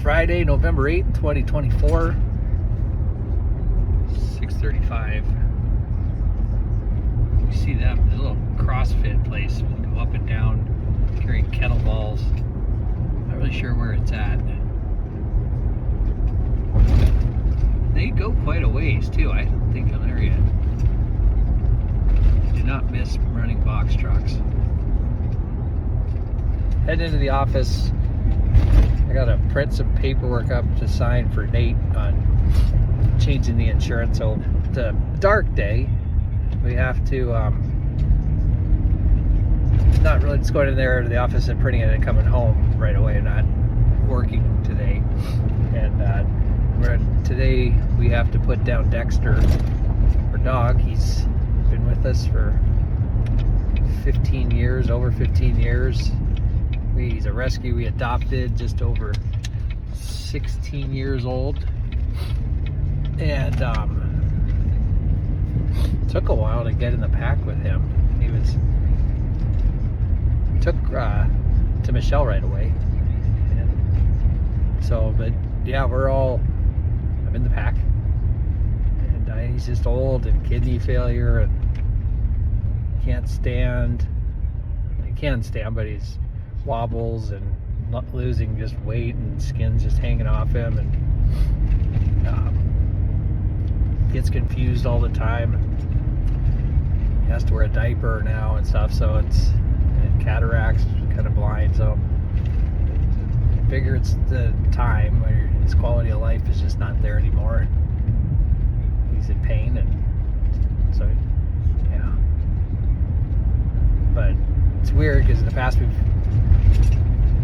Friday, November 8th, 2024, 6:35. You see that? There's a little CrossFit place. We go up and down carrying kettlebells. Not really sure where it's at. They go quite a ways too. I don't think I'm there yet. Do not miss running box trucks. Heading into the office. I gotta print some paperwork up to sign for Nate on changing the insurance. So it's a dark day. We have to not really just going in there to the office and printing it and coming home right away. Not working today. And today we have to put down Dexter, our dog. He's been with us for 15 years, over 15 years. He's a rescue we adopted, just over 16 years old. And took a while to get in the pack with him. He took to Michelle right away. And so, but yeah, I'm in the pack. And he's just old and kidney failure and can't stand. He can stand, but he's wobbles and not losing just weight and skin's just hanging off him, and gets confused all the time. He has to wear a diaper now and stuff, so it's cataracts, kind of blind. So I figure it's the time where his quality of life is just not there anymore. He's in pain, and so yeah. But it's weird because in the past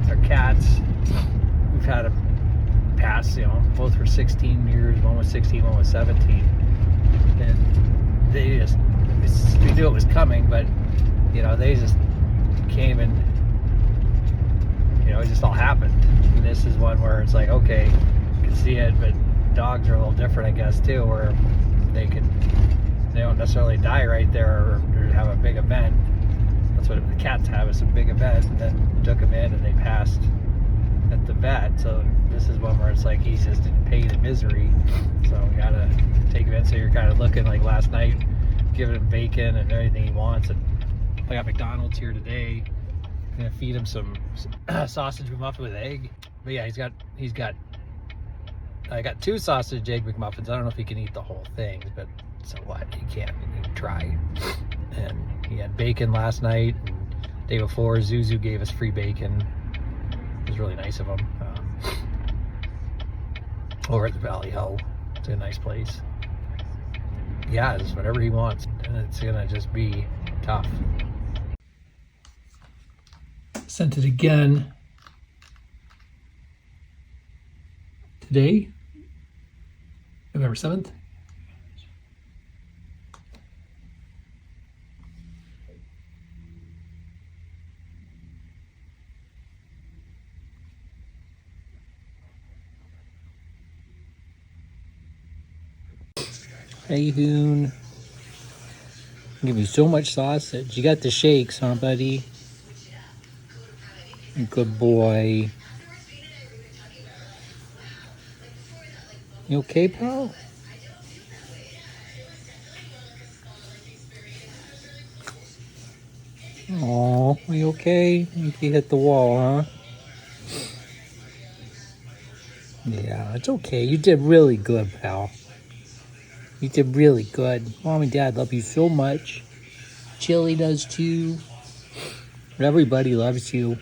our cats, we've had them pass, both for 16 years. One was 16, one was 17. And we knew it was coming, but, they just came and, it just all happened. And this is one where it's like, okay, you can see it, but dogs are a little different, I guess, too, where they don't necessarily die right there or have a big event. That's what the cats have, is a big event, and then took him in and they passed at the vet. So this is one where it's like he's just in pain and misery, so we gotta take him in. So you're kind of looking like last night, giving him bacon and everything he wants. And I got McDonald's here today. I'm gonna feed him some sausage McMuffin with egg. But yeah, I got 2 sausage egg McMuffins. I don't know if he can eat the whole thing, but so what? He can try. And he had bacon last night, and day before Zuzu gave us free bacon. It was really nice of him. Over at the Valley Hill. It's a nice place. Yeah, just whatever he wants, and it's gonna just be tough. Sent it again today, November 7th. Hey, Hoon. Give you so much sausage. You got the shakes, huh, buddy? Good boy. You okay, pal? Aw, are you okay? I think you hit the wall, huh? Yeah, it's okay. You did really good, pal. You did really good. Mom and Dad love you so much. Chili does too. Everybody loves you.